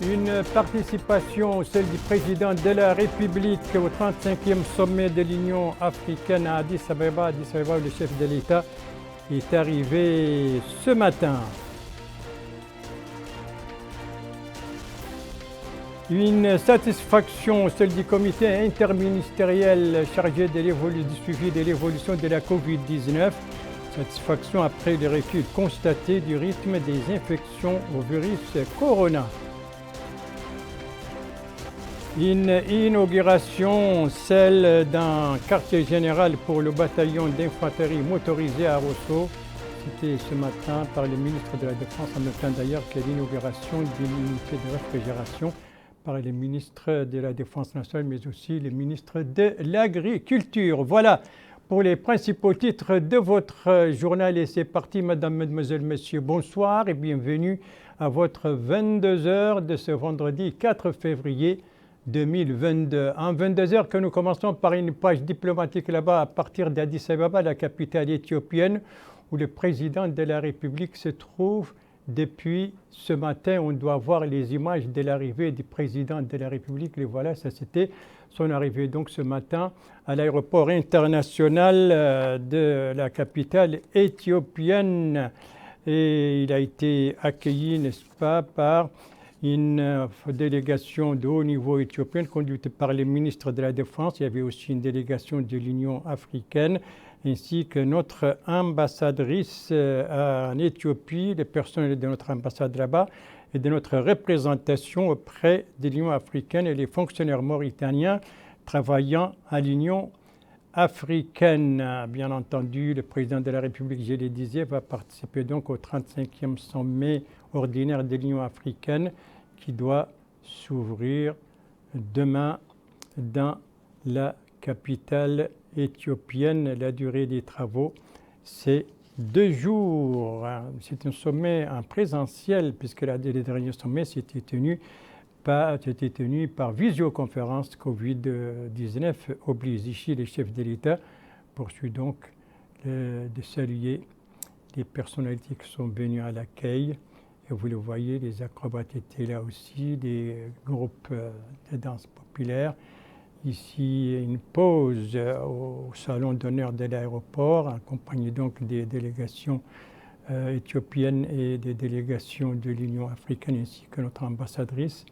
Une participation, celle du président de la République au 35e sommet de l'Union africaine à Addis Abeba. Addis Abeba, où le chef de l'État est arrivé ce matin. Une satisfaction, celle du comité interministériel chargé du suivi de l'évolution de la Covid-19. Satisfaction après les reculs constatés du rythme des infections au virus corona. Une inauguration, celle d'un quartier général pour le bataillon d'infanterie motorisé à Rosso. C'était ce matin par le ministre de la Défense, en même temps d'ailleurs que l'inauguration d'une unité de réfrigération par les ministres de la Défense nationale, mais aussi les ministres de l'Agriculture. Voilà pour les principaux titres de votre journal. Et c'est parti, mesdames, mesdemoiselles, messieurs, bonsoir et bienvenue à votre 22h de ce vendredi 4 février 2022. En 22h que nous commençons par une page diplomatique là-bas à partir d'Addis Abeba, la capitale éthiopienne, où le président de la République se trouve depuis ce matin. On doit voir les images de l'arrivée du président de la République. Les voilà, ça c'était son arrivée donc ce matin à l'aéroport international de la capitale éthiopienne. Et il a été accueilli, n'est-ce pas, par une délégation de haut niveau éthiopienne conduite par les ministres de la Défense. Il y avait aussi une délégation de l'Union africaine, ainsi que notre ambassadrice en Éthiopie, les personnels de notre ambassade là-bas et de notre représentation auprès de l'Union africaine et les fonctionnaires mauritaniens travaillant à l'Union africaine. Bien entendu, le président de la République, je le disais, va participer donc au 35e sommet ordinaire de l'Union africaine qui doit s'ouvrir demain dans la capitale éthiopienne. La durée des travaux, c'est 2 jours. C'est un sommet en présentiel puisque les derniers sommets s'étaient tenus par visioconférence. Covid-19 oblige. Ici, les chefs de l'État poursuivent donc de saluer les personnalités qui sont venues à l'accueil. Et vous le voyez, les acrobates étaient là aussi, des groupes de danse populaire. Ici, une pause au salon d'honneur de l'aéroport, accompagnée donc des délégations éthiopiennes et des délégations de l'Union africaine, ainsi que notre ambassadrice.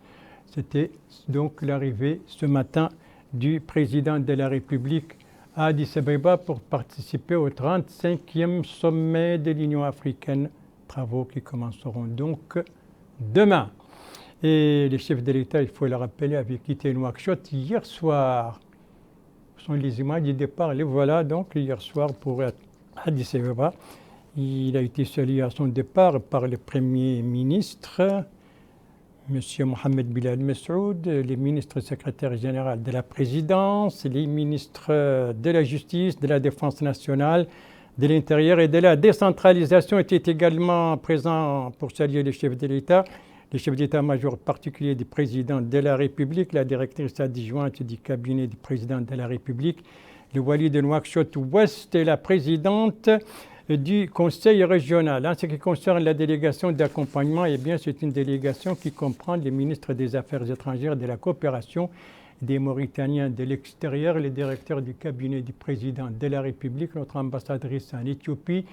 C'était donc l'arrivée ce matin du président de la République à Addis Abeba pour participer au 35e sommet de l'Union africaine. Travaux qui commenceront donc demain. Et les chefs de l'État, il faut le rappeler, avaient quitté Nouakchott hier soir. Ce sont les images du départ. Les voilà donc hier soir pour Addis Abeba. Il a été salué à son départ par le Premier ministre, M. Mohamed Bilal Messoud, les ministres secrétaires généraux de la présidence, les ministres de la justice, de la défense nationale, de l'Intérieur et de la décentralisation étaient également présents pour saluer les chefs de l'État. Les chefs d'état-major particuliers du président de la République, la directrice adjointe du cabinet du président de la République, le wali de Nouakchott-Ouest et la présidente du conseil régional. En ce qui concerne la délégation d'accompagnement, eh bien, c'est une délégation qui comprend les ministres des Affaires étrangères, de la coopération, des Mauritaniens de l'extérieur, les directeurs du cabinet du président de la République, notre ambassadrice en Éthiopie,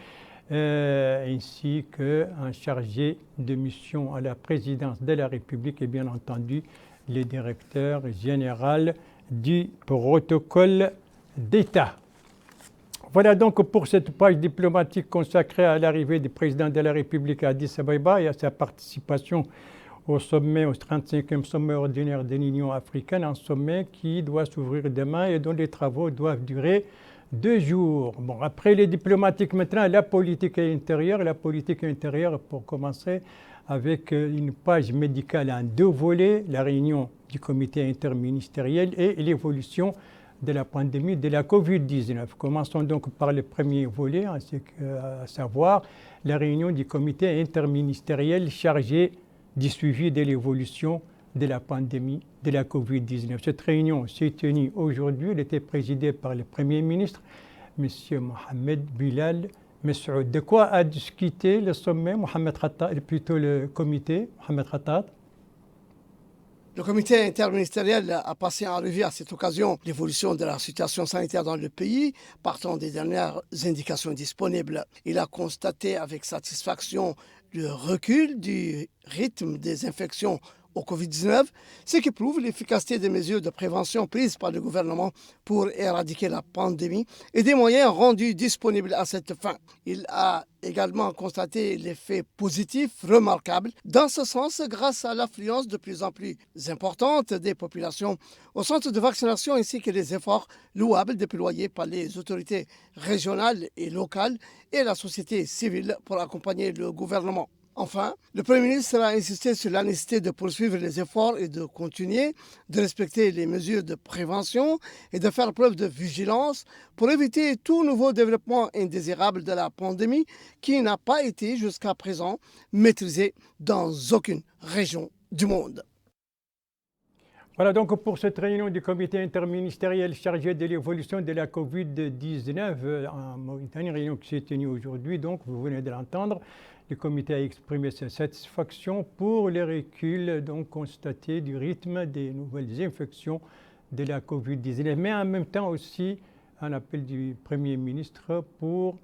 ainsi qu'un chargé de mission à la présidence de la République et bien entendu les directeurs généraux du protocole d'État. Voilà donc pour cette page diplomatique consacrée à l'arrivée du président de la République à Addis Abeba et à sa participation au 35e sommet ordinaire de l'Union africaine, un sommet qui doit s'ouvrir demain et dont les travaux doivent durer 2 jours. Bon, après les diplomatiques, maintenant, la politique intérieure. La politique intérieure, pour commencer, avec une page médicale en 2 volets, la réunion du comité interministériel et l'évolution de la pandémie de la Covid-19. Commençons donc par le premier volet, à savoir la réunion du comité interministériel chargé du suivi de l'évolution de la pandémie de la Covid-19. Cette réunion s'est tenue aujourd'hui. Elle était présidée par le Premier ministre, M. Mohamed Bilal Messoud. De quoi a discuté le sommet, Mohamed Khattab, plutôt le comité, Mohamed Khattab? Le comité interministériel a passé en revue à cette occasion l'évolution de la situation sanitaire dans le pays, partant des dernières indications disponibles. Il a constaté avec satisfaction le recul du rythme des infections au Covid-19, ce qui prouve l'efficacité des mesures de prévention prises par le gouvernement pour éradiquer la pandémie et des moyens rendus disponibles à cette fin. Il a également constaté l'effet positif remarquable dans ce sens grâce à l'affluence de plus en plus importante des populations au centre de vaccination ainsi que les efforts louables déployés par les autorités régionales et locales et la société civile pour accompagner le gouvernement. Enfin, le Premier ministre a insisté sur la nécessité de poursuivre les efforts et de continuer de respecter les mesures de prévention et de faire preuve de vigilance pour éviter tout nouveau développement indésirable de la pandémie qui n'a pas été jusqu'à présent maîtrisé dans aucune région du monde. Voilà donc pour cette réunion du comité interministériel chargé de l'évolution de la Covid-19 en Mauritanie, réunion qui s'est tenue aujourd'hui, donc vous venez de l'entendre. Le comité a exprimé sa satisfaction pour le recul donc constaté du rythme des nouvelles infections de la Covid-19, mais en même temps aussi un appel du Premier ministre pour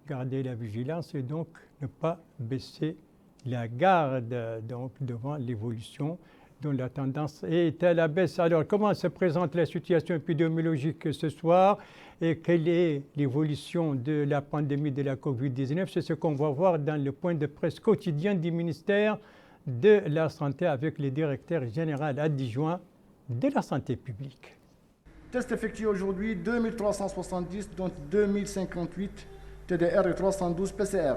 garder la vigilance et donc ne pas baisser la garde donc, devant l'évolution dont la tendance est à la baisse. Alors, comment se présente la situation épidémiologique ce soir et quelle est l'évolution de la pandémie de la Covid-19? C'est ce qu'on va voir dans le point de presse quotidien du ministère de la Santé avec le directeur général adjoint de la Santé publique. Tests effectués aujourd'hui, 2370, dont 2058 TDR et 312 PCR.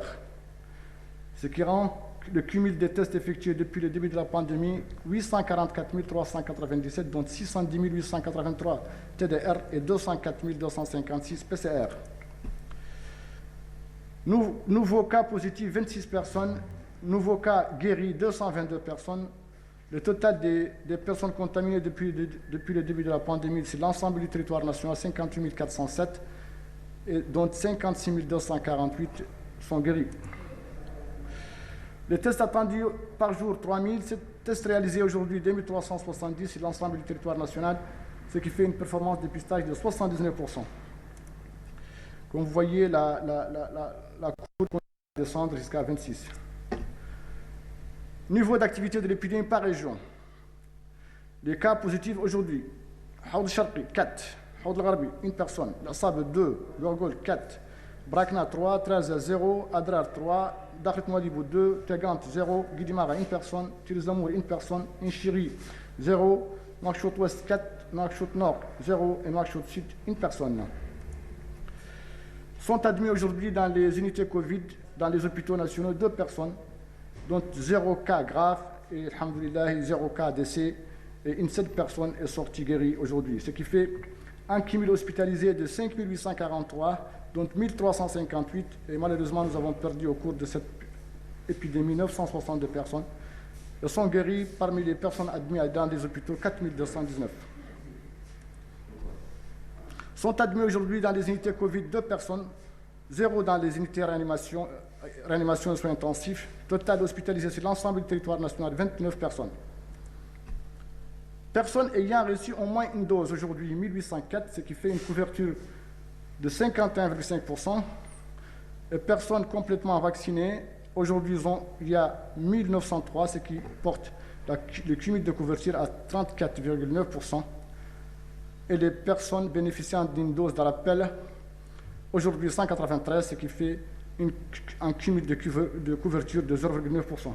Ce qui rend le cumul des tests effectués depuis le début de la pandémie, 844 397, dont 610 883 TDR et 204 256 PCR. Nouveaux cas positifs, 26 personnes. Nouveaux cas guéris, 222 personnes. Le total des personnes contaminées depuis le début de la pandémie, c'est l'ensemble du territoire national, 58 407, et dont 56 248 sont guéris. Les tests attendus par jour, 3000. Ces tests réalisés aujourd'hui, 2370 sur l'ensemble du territoire national, ce qui fait une performance de dépistage de 79%. Comme vous voyez, la courbe continue à descendre jusqu'à 26. Niveau d'activité de l'épidémie par région. Les cas positifs aujourd'hui, Haoud Sharqi, 4. Haoud al-Gharbi, 1 personne. L'Assab, 2. Gorgol, 4. Brakna, 3. 13, 0. Adrar, 3. Dakhlet Mouadibou, 2. Tegant, 0. Guidimara, 1 personne. Tirizamour, 1 personne. Inchiri, 0. Nouakchott Ouest, 4. Nouakchott Nord, 0. Et Nouakchott Sud, 1 personne. Sont admis aujourd'hui dans les unités Covid, dans les hôpitaux nationaux, 2 personnes, dont 0 cas grave et, alhamdoulilah, 0 cas décès. Et une seule personne est sortie guérie aujourd'hui. Ce qui fait un cumul hospitalisé de 5 843, dont 1358. Et malheureusement, nous avons perdu au cours de cette épidémie 962 personnes. Elles sont guéries parmi les personnes admises dans les hôpitaux, 4219. Sont admis aujourd'hui dans les unités Covid 2 personnes, 0 dans les unités réanimation et soins intensifs. Total hospitalisé sur l'ensemble du territoire national, 29 personnes. Personnes ayant reçu au moins une dose aujourd'hui, 1804, ce qui fait une couverture de 51,5%. Et personnes complètement vaccinées, aujourd'hui il y a 1903, ce qui porte le cumul de couverture à 34,9%. Et les personnes bénéficiant d'une dose de rappel, aujourd'hui 193, ce qui fait un cumul de couverture de 0,9%.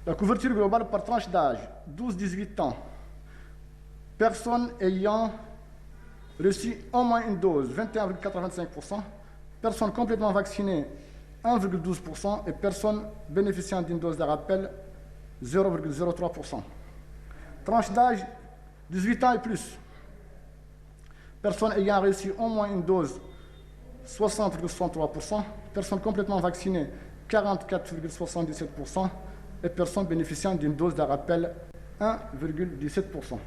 La couverture globale par tranche d'âge, 12-18 ans. Personnes ayant reçu au moins une dose, 21,85%. Personnes complètement vaccinées, 1,12%. Et personnes bénéficiant d'une dose de rappel, 0,03%. Tranche d'âge, 18 ans et plus. Personnes ayant reçu au moins une dose, 60,63%. Personnes complètement vaccinées, 44,77%. Et personnes bénéficiant d'une dose de rappel, 1,17%.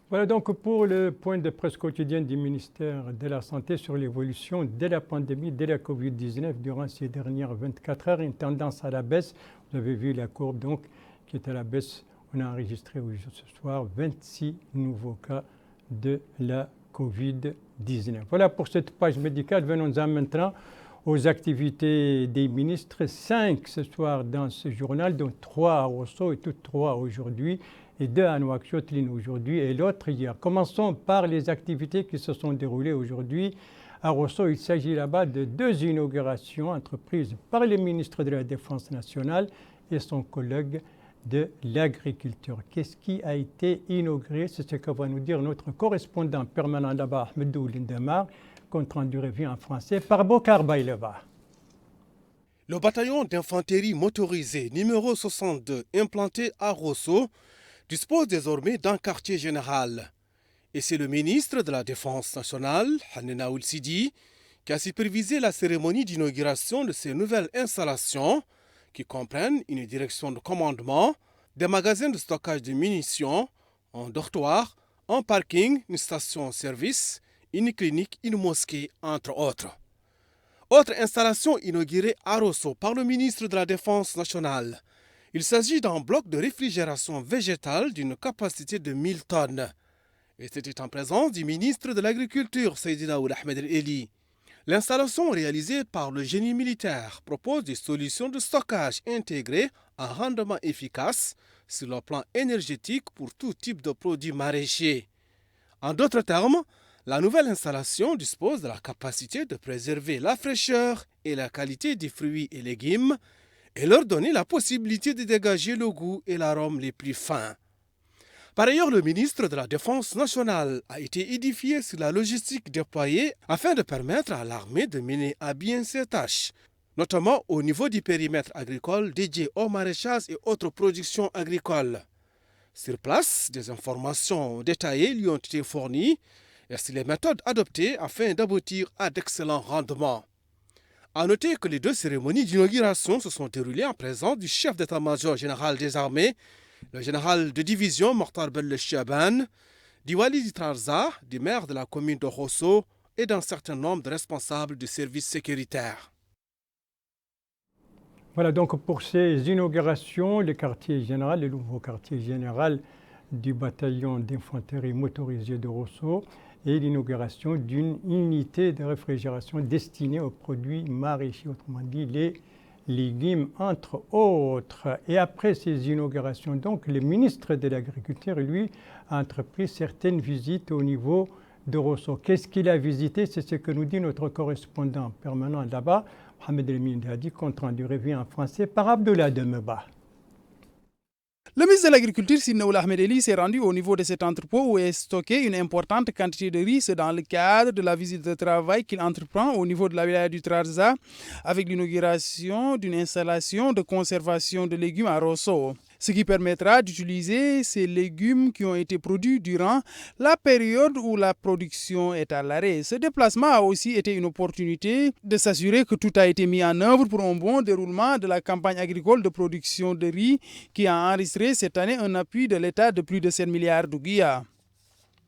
Voilà donc pour le point de presse quotidien du ministère de la Santé sur l'évolution de la pandémie de la Covid-19 durant ces dernières 24 heures, une tendance à la baisse Vous avez vu la courbe donc qui est à la baisse. On a enregistré ce soir 26 nouveaux cas de la Covid-19. Voilà pour cette page médicale. Venons-en maintenant aux activités des ministres. 5 ce soir dans ce journal, dont 3 à Rosso et toutes 3 aujourd'hui, et 2 à Nouakchott, l'une aujourd'hui et l'autre hier. Commençons par les activités qui se sont déroulées aujourd'hui. À Rosso, il s'agit là-bas de 2 inaugurations entreprises par le ministre de la Défense nationale et son collègue de l'agriculture. Qu'est-ce qui a été inauguré? C'est ce que va nous dire notre correspondant permanent là-bas, Ahmedou Lindemar, compte rendu revue en français par Bokar Baileva. Le bataillon d'infanterie motorisée numéro 62, implanté à Rosso, dispose désormais d'un quartier général. Et c'est le ministre de la Défense nationale, Hanena Oulsidi, qui a supervisé la cérémonie d'inauguration de ces nouvelles installations qui comprennent une direction de commandement, des magasins de stockage de munitions, un dortoir, un parking, une station-service, une clinique, une mosquée, entre autres. Autre installation inaugurée à Rosso par le ministre de la Défense nationale. Il s'agit d'un bloc de réfrigération végétale d'une capacité de 1000 tonnes. Et c'était en présence du ministre de l'Agriculture, Seydina Ould Ahmed El-Eli. L'installation réalisée par le génie militaire propose des solutions de stockage intégrées à rendement efficace sur le plan énergétique pour tout type de produits maraîchers. En d'autres termes, la nouvelle installation dispose de la capacité de préserver la fraîcheur et la qualité des fruits et légumes et leur donner la possibilité de dégager le goût et l'arôme les plus fins. Par ailleurs, le ministre de la Défense nationale a été édifié sur la logistique déployée afin de permettre à l'armée de mener à bien ses tâches, notamment au niveau du périmètre agricole dédié au maraîchage et autres productions agricoles. Sur place, des informations détaillées lui ont été fournies et sur les méthodes adoptées afin d'aboutir à d'excellents rendements. A noter que les 2 cérémonies d'inauguration se sont déroulées en présence du chef d'état-major général des armées, le général de division Mokhtar Bellechaban, du Wali Trarza, du maire de la commune de Rosso et d'un certain nombre de responsables du service sécuritaire. Voilà donc pour ces inaugurations, le quartier général, le nouveau quartier général du bataillon d'infanterie motorisée de Rosso et l'inauguration d'une unité de réfrigération destinée aux produits maraîchers, autrement dit les légumes, entre autres. Et après ces inaugurations, donc, le ministre de l'Agriculture, lui, a entrepris certaines visites au niveau de Rosso. Qu'est-ce qu'il a visité? C'est ce que nous dit notre correspondant permanent là-bas, Mohamed El Hadi, compte rendu revue en français par Abdoulaye Demeba. Le ministre de l'Agriculture, Seydina Ould Ahmed El-Eli, s'est rendu au niveau de cet entrepôt où est stocké une importante quantité de riz. C'est dans le cadre de la visite de travail qu'il entreprend au niveau de la wilaya du Trarza avec l'inauguration d'une installation de conservation de légumes à Rosso, ce qui permettra d'utiliser ces légumes qui ont été produits durant la période où la production est à l'arrêt. Ce déplacement a aussi été une opportunité de s'assurer que tout a été mis en œuvre pour un bon déroulement de la campagne agricole de production de riz qui a enregistré cette année un appui de l'État de plus de 7 milliards d'ouguiya.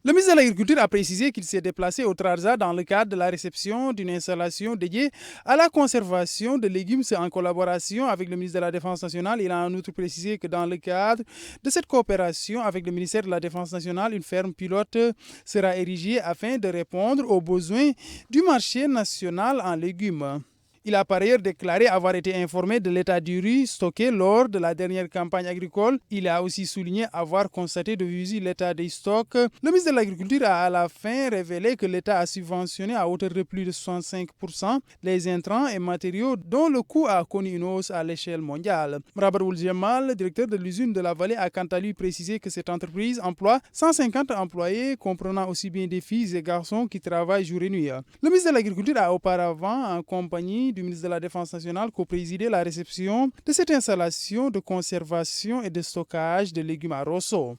Le ministre de l'Agriculture a précisé qu'il s'est déplacé au Trarza dans le cadre de la réception d'une installation dédiée à la conservation de légumes. C'est en collaboration avec le ministre de la Défense nationale. Il a en outre précisé que dans le cadre de cette coopération avec le ministère de la Défense nationale, une ferme pilote sera érigée afin de répondre aux besoins du marché national en légumes. Il a par ailleurs déclaré avoir été informé de l'état du riz stocké lors de la dernière campagne agricole. Il a aussi souligné avoir constaté de visu l'état des stocks. Le ministre de l'Agriculture a à la fin révélé que l'État a subventionné à hauteur de plus de 65% les intrants et matériaux dont le coût a connu une hausse à l'échelle mondiale. Mrabar Ould-Jemal, directeur de l'usine de la Vallée, a quant à lui précisé que cette entreprise emploie 150 employés, comprenant aussi bien des filles et garçons qui travaillent jour et nuit. Le ministre de l'Agriculture a auparavant, en compagnie du ministre de la Défense nationale, co-présidé la réception de cette installation de conservation et de stockage de légumes à Rosso.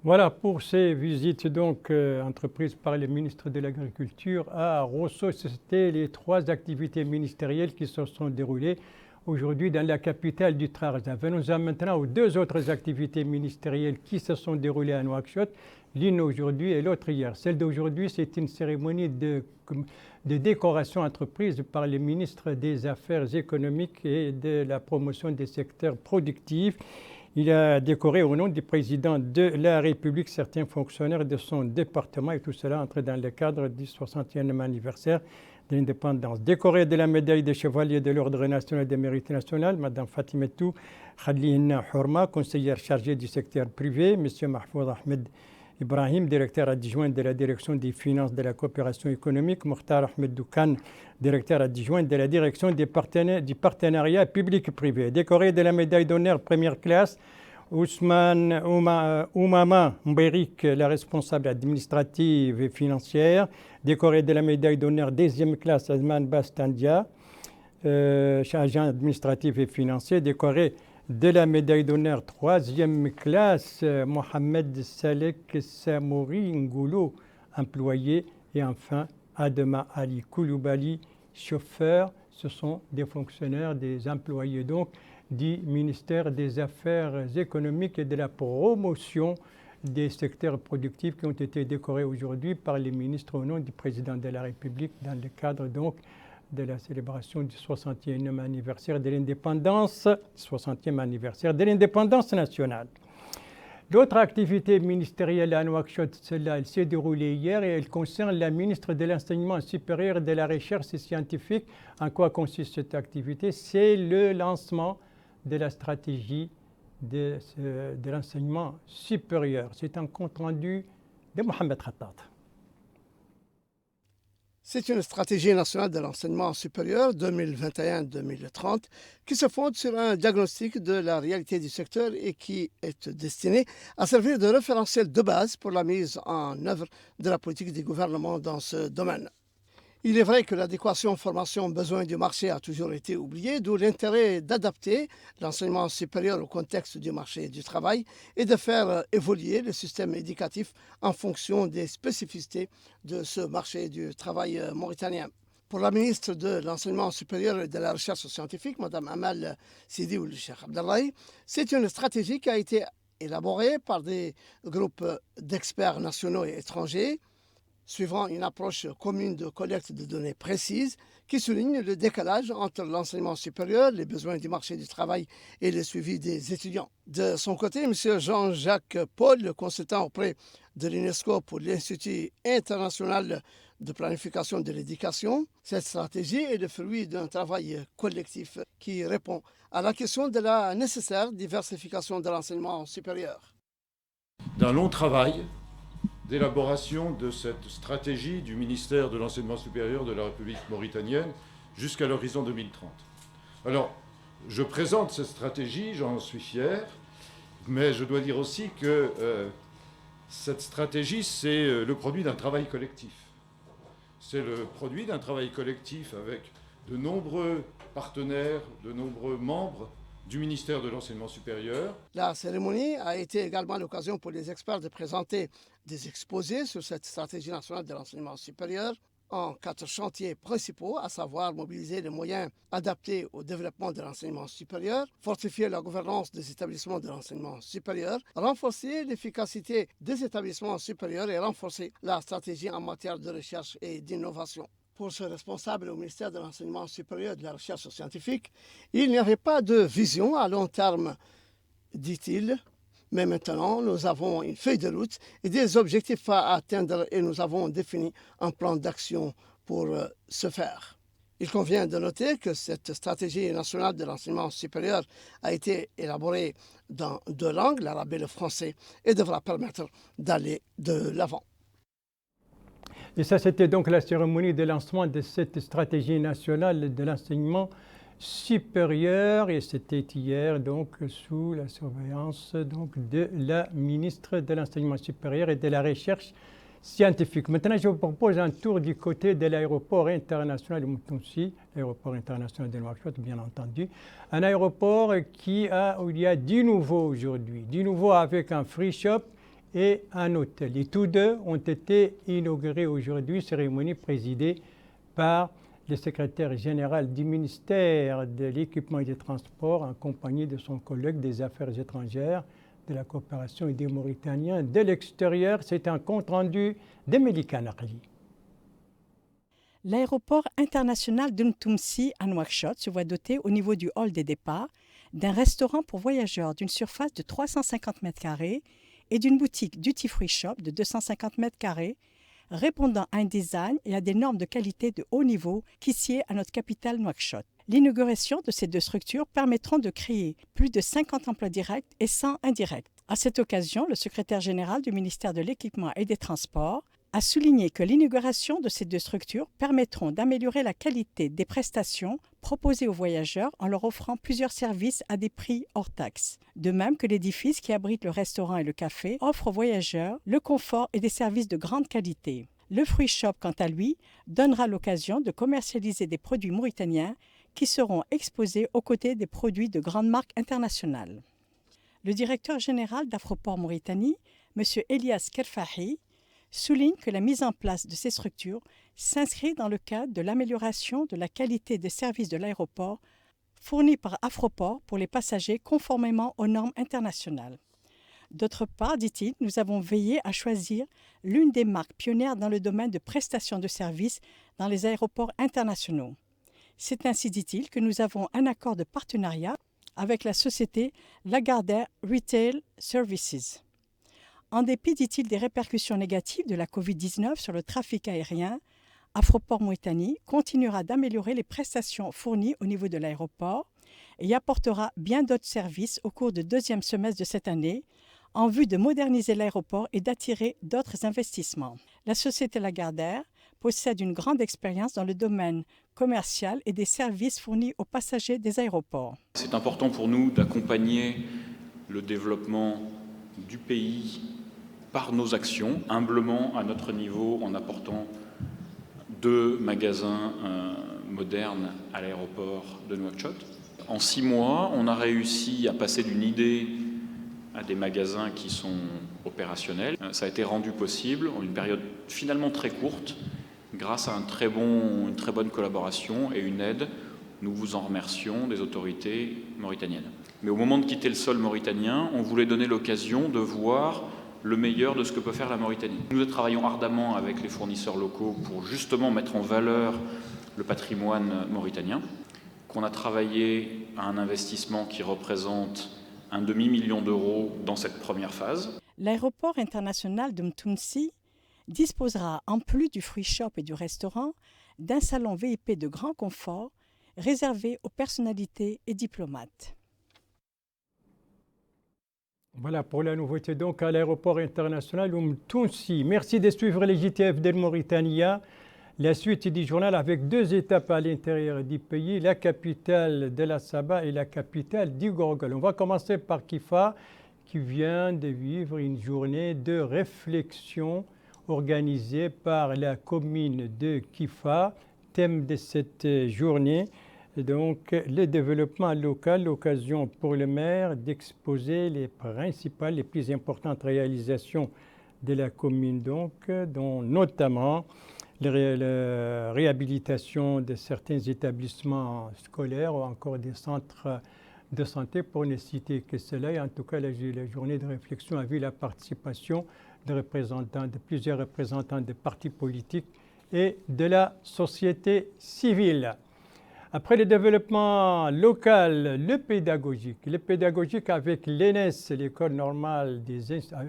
Voilà pour ces visites donc entreprises par le ministre de l'Agriculture à Rosso. C'était les 3 activités ministérielles qui se sont déroulées aujourd'hui dans la capitale du Trarza. Venons-en maintenant aux 2 autres activités ministérielles qui se sont déroulées à Nouakchott, l'une aujourd'hui et l'autre hier. Celle d'aujourd'hui, c'est une cérémonie de décoration entreprise par le ministre des Affaires économiques et de la promotion des secteurs productifs. Il a décoré au nom du président de la République certains fonctionnaires de son département et tout cela entre dans le cadre du 61e anniversaire de l'indépendance. Décoré de la médaille de chevalier de l'Ordre national des mérites national, Mme Fatimetou Khadlihin Hourma, conseillère chargée du secteur privé, M. Mahfouz Ahmed Ibrahim, directeur adjoint de la direction des finances de la coopération économique, Mokhtar Ahmed Doukan, directeur adjoint de la direction du partenariat public-privé. Décoré de la médaille d'honneur première classe, Ousmane Oumama Mbérik, la responsable administrative et financière. Décoré de la médaille d'honneur deuxième classe, Azman Bastandia, agent administratif et financier. Décoré de la médaille d'honneur troisième classe, Mohamed Salek Samouri Ngoulou, employé. Et enfin, Adema Ali Kouloubali, chauffeur. Ce sont des fonctionnaires, des employés donc du ministère des Affaires économiques et de la promotion des secteurs productifs qui ont été décorés aujourd'hui par les ministres au nom du président de la République dans le cadre donc de la célébration du 61e anniversaire de l'indépendance, 60e anniversaire de l'indépendance nationale. L'autre activité ministérielle à Nouakchott, celle-là, elle s'est déroulée hier et elle concerne la ministre de l'Enseignement supérieur et de la Recherche scientifique. En quoi consiste cette activité? C'est le lancement de la stratégie de l'enseignement supérieur. C'est un compte-rendu de Mohamed Khattat. C'est une stratégie nationale de l'enseignement supérieur 2021-2030 qui se fonde sur un diagnostic de la réalité du secteur et qui est destinée à servir de référentiel de base pour la mise en œuvre de la politique du gouvernement dans ce domaine. Il est vrai que l'adéquation formation-besoin du marché a toujours été oubliée, d'où l'intérêt d'adapter l'enseignement supérieur au contexte du marché du travail et de faire évoluer le système éducatif en fonction des spécificités de ce marché du travail mauritanien. Pour la ministre de l'Enseignement supérieur et de la Recherche scientifique, Mme Amal Sidi Ould Cheikh Abdallahi, c'est une stratégie qui a été élaborée par des groupes d'experts nationaux et étrangers, suivant une approche commune de collecte de données précises qui souligne le décalage entre l'enseignement supérieur, les besoins du marché du travail et le suivi des étudiants. De son côté, M. Jean-Jacques Paul, le consultant auprès de l'UNESCO pour l'Institut international de planification de l'éducation, cette stratégie est le fruit d'un travail collectif qui répond à la question de la nécessaire diversification de l'enseignement supérieur. D'un long travail d'élaboration de cette stratégie du ministère de l'Enseignement supérieur de la République mauritanienne jusqu'à l'horizon 2030. Alors, je présente cette stratégie, j'en suis fier, mais je dois dire aussi que cette stratégie, c'est le produit d'un travail collectif. C'est le produit d'un travail collectif avec de nombreux partenaires, de nombreux membres du ministère de l'Enseignement supérieur. La cérémonie a été également l'occasion pour les experts de présenter des exposés sur cette stratégie nationale de l'enseignement supérieur en 4 chantiers principaux, à savoir mobiliser les moyens adaptés au développement de l'enseignement supérieur, fortifier la gouvernance des établissements de l'enseignement supérieur, renforcer l'efficacité des établissements supérieurs et renforcer la stratégie en matière de recherche et d'innovation. Pour ce responsable au ministère de l'Enseignement supérieur et de la Recherche scientifique, il n'y avait pas de vision à long terme, dit-il. Mais maintenant, nous avons une feuille de route et des objectifs à atteindre et nous avons défini un plan d'action pour ce faire. Il convient de noter que cette stratégie nationale de l'enseignement supérieur a été élaborée dans 2 langues, l'arabe et le français, et devra permettre d'aller de l'avant. Et ça, c'était donc la cérémonie de lancement de cette stratégie nationale de l'enseignement supérieur. Et c'était hier, donc, sous la surveillance donc, de la ministre de l'Enseignement supérieur et de la Recherche scientifique. Maintenant, je vous propose un tour du côté de l'aéroport international de Moutounsi, l'aéroport international de Nouakchott, bien entendu. Un aéroport où il y a du nouveau aujourd'hui, du nouveau avec un free shop et un hôtel. Et tous deux ont été inaugurés aujourd'hui, cérémonie présidée par le secrétaire général du ministère de l'Équipement et des Transports en compagnie de son collègue des Affaires étrangères, de la coopération et des Mauritaniens de l'extérieur. C'est un compte-rendu de Melika Nakli. L'aéroport international d'Umtumsi à Nouakchott se voit doté au niveau du hall des départs d'un restaurant pour voyageurs d'une surface de 350 m² et d'une boutique duty-free shop de 250 m², répondant à un design et à des normes de qualité de haut niveau qui sied à notre capitale Nouakchott. L'inauguration de ces deux structures permettront de créer plus de 50 emplois directs et 100 indirects. À cette occasion, le secrétaire général du ministère de l'Équipement et des Transports a souligné que l'inauguration de ces deux structures permettront d'améliorer la qualité des prestations proposées aux voyageurs en leur offrant plusieurs services à des prix hors taxes. De même que l'édifice qui abrite le restaurant et le café offre aux voyageurs le confort et des services de grande qualité. Le Fruit Shop, quant à lui, donnera l'occasion de commercialiser des produits mauritaniens qui seront exposés aux côtés des produits de grandes marques internationales. Le directeur général d'Afroport Mauritanie, M. Elias Kerfahi, souligne que la mise en place de ces structures s'inscrit dans le cadre de l'amélioration de la qualité des services de l'aéroport fournis par Afroport pour les passagers conformément aux normes internationales. D'autre part, dit-il, nous avons veillé à choisir l'une des marques pionnières dans le domaine de prestation de services dans les aéroports internationaux. C'est ainsi, dit-il, que nous avons un accord de partenariat avec la société Lagardère Retail Services. En dépit, dit-il, des répercussions négatives de la Covid-19 sur le trafic aérien, Afroport Mauritanie continuera d'améliorer les prestations fournies au niveau de l'aéroport et y apportera bien d'autres services au cours du deuxième semestre de cette année en vue de moderniser l'aéroport et d'attirer d'autres investissements. La société Lagardère possède une grande expérience dans le domaine commercial et des services fournis aux passagers des aéroports. C'est important pour nous d'accompagner le développement du pays par nos actions, humblement à notre niveau, en apportant 2 magasins modernes à l'aéroport de Nouakchott. En 6 mois, on a réussi à passer d'une idée à des magasins qui sont opérationnels. Ça a été rendu possible en une période finalement très courte, grâce à une très bonne collaboration et une aide, nous vous en remercions, des autorités mauritaniennes. Mais au moment de quitter le sol mauritanien, on voulait donner l'occasion de voir le meilleur de ce que peut faire la Mauritanie. Nous travaillons ardemment avec les fournisseurs locaux pour justement mettre en valeur le patrimoine mauritanien, qu'on a travaillé à un investissement qui représente un demi-million d'euros dans cette première phase. L'aéroport international de Mtumsi disposera, en plus du Fruit Shop et du restaurant, d'un salon VIP de grand confort réservé aux personnalités et diplomates. Voilà pour la nouveauté donc à l'aéroport international Mtumsi. Merci de suivre les JTF de Mauritania. La suite du journal avec 2 étapes à l'intérieur du pays, la capitale de la Saba et la capitale du Gorgol. On va commencer par Kifa qui vient de vivre une journée de réflexion organisée par la commune de Kifa. Thème de cette journée, donc le développement local, l'occasion pour le maire d'exposer les principales, les plus importantes réalisations de la commune, donc, dont notamment la réhabilitation de certains établissements scolaires ou encore des centres de santé, pour ne citer que cela. Et en tout cas, la journée de réflexion a vu la participation de plusieurs représentants des partis politiques et de la société civile. Après le développement local, le pédagogique avec l'ENES, l'école normale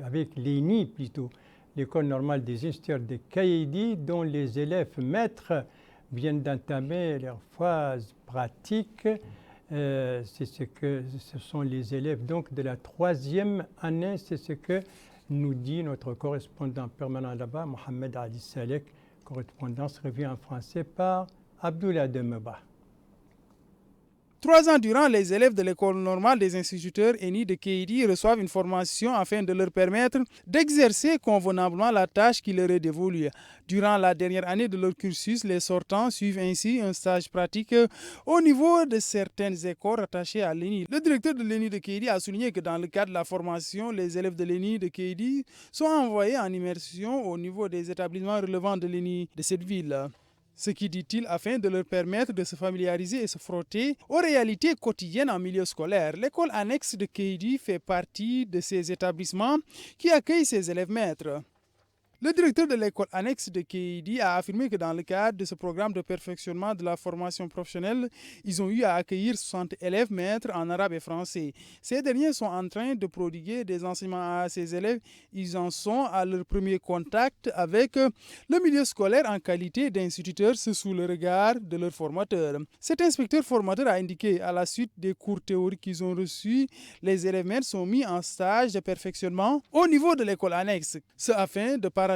avec l'ENI plutôt, l'école normale des ingénieurs de Kaïdi, dont les élèves maîtres viennent d'entamer leur phase pratique. Ce sont les élèves donc de la 3e année, c'est ce que nous dit notre correspondant permanent là-bas, Mohamed Ali Salek. Correspondance revue en français par Abdoulaye Demeba. 3 ans durant, les élèves de l'école normale des instituteurs ENI de Kaïdi reçoivent une formation afin de leur permettre d'exercer convenablement la tâche qui leur est dévolue. Durant la dernière année de leur cursus, les sortants suivent ainsi un stage pratique au niveau de certaines écoles rattachées à l'ENI. Le directeur de l'ENI de Kaïdi a souligné que dans le cadre de la formation, les élèves de l'ENI de Kaïdi sont envoyés en immersion au niveau des établissements relevant de l'ENI de cette ville. Ce qui, dit-il, afin de leur permettre de se familiariser et se frotter aux réalités quotidiennes en milieu scolaire. L'école annexe de Kaïdi fait partie de ces établissements qui accueillent ses élèves maîtres. Le directeur de l'école annexe de Kéidi a affirmé que dans le cadre de ce programme de perfectionnement de la formation professionnelle, ils ont eu à accueillir 60 élèves maîtres en arabe et français. Ces derniers sont en train de prodiguer des enseignements à ces élèves. Ils en sont à leur premier contact avec le milieu scolaire en qualité d'instituteurs sous le regard de leur formateur. Cet inspecteur formateur a indiqué à la suite des cours théoriques qu'ils ont reçus, les élèves maîtres sont mis en stage de perfectionnement au niveau de l'école annexe, ce afin de parachever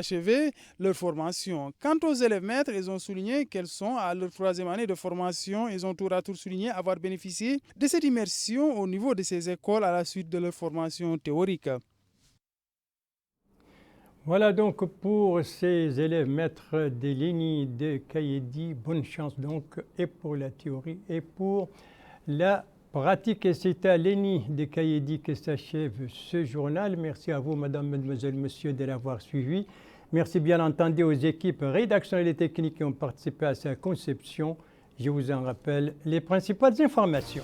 leur formation. Quant aux élèves maîtres, ils ont souligné qu'elles sont à leur 3e année de formation. Ils ont tour à tour souligné avoir bénéficié de cette immersion au niveau de ces écoles à la suite de leur formation théorique. Voilà donc pour ces élèves maîtres de l'ENI de Kéidi. Bonne chance donc et pour la théorie et pour la pratique. Et c'est à l'ENI de Kéidi que s'achève ce journal. Merci à vous, madame, mademoiselle, monsieur, de l'avoir suivi. Merci bien entendu aux équipes rédactionnelles et techniques qui ont participé à sa conception. Je vous en rappelle les principales informations.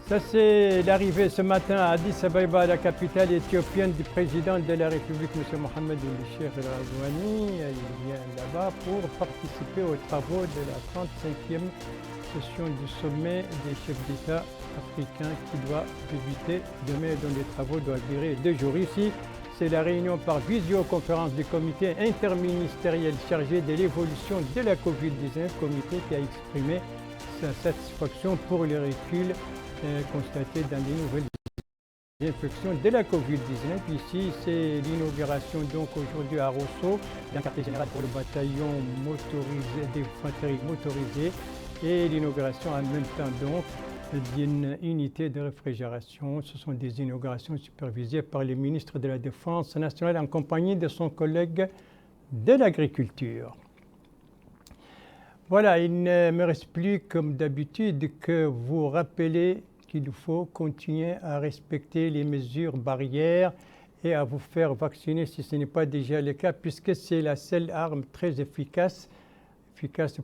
Ça, c'est l'arrivée ce matin à Addis Abeba, la capitale éthiopienne du président de la République, M. Mohamed Cheikh El Ghazouani. Il vient là-bas pour participer aux travaux de la 35e session du sommet des chefs d'État africains qui doit débuter demain, dont les travaux doivent durer 2 jours. Ici, c'est la réunion par visioconférence du comité interministériel chargé de l'évolution de la Covid-19, comité qui a exprimé sa satisfaction pour les reculs constatés dans les nouvelles infections de la Covid-19. Ici, c'est l'inauguration donc aujourd'hui à Rosso d'un quartier général pour le bataillon motorisé d'infanterie motorisée et l'inauguration en même temps donc d'une unité de réfrigération. Ce sont des inaugurations supervisées par le ministre de la Défense nationale en compagnie de son collègue de l'Agriculture. Voilà, il ne me reste plus comme d'habitude que vous rappeler qu'il faut continuer à respecter les mesures barrières et à vous faire vacciner si ce n'est pas déjà le cas, puisque c'est la seule arme très efficace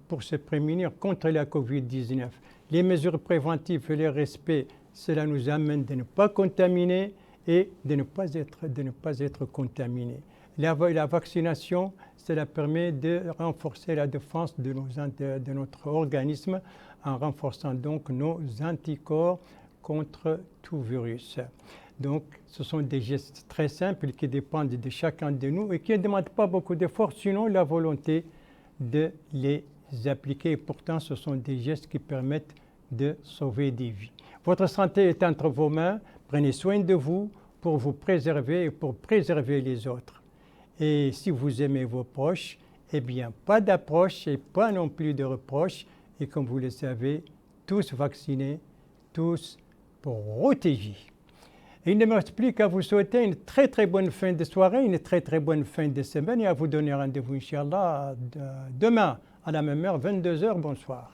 pour se prémunir contre la Covid-19. Les mesures préventives et le respect, cela nous amène de ne pas contaminer et de ne pas être contaminé. La vaccination, cela permet de renforcer la défense de notre organisme en renforçant donc nos anticorps contre tout virus. Donc, ce sont des gestes très simples qui dépendent de chacun de nous et qui ne demandent pas beaucoup d'efforts, sinon la volonté de les appliquer. Et pourtant, ce sont des gestes qui permettent de sauver des vies. Votre santé est entre vos mains. Prenez soin de vous pour vous préserver et pour préserver les autres. Et si vous aimez vos proches, eh bien, pas d'approche et pas non plus de reproches. Et comme vous le savez, tous vaccinés, tous protégés. Et il ne me reste plus qu'à vous souhaiter une très très bonne fin de soirée, une très très bonne fin de semaine et à vous donner rendez-vous, Inch'Allah, demain à la même heure, 22h. Bonsoir.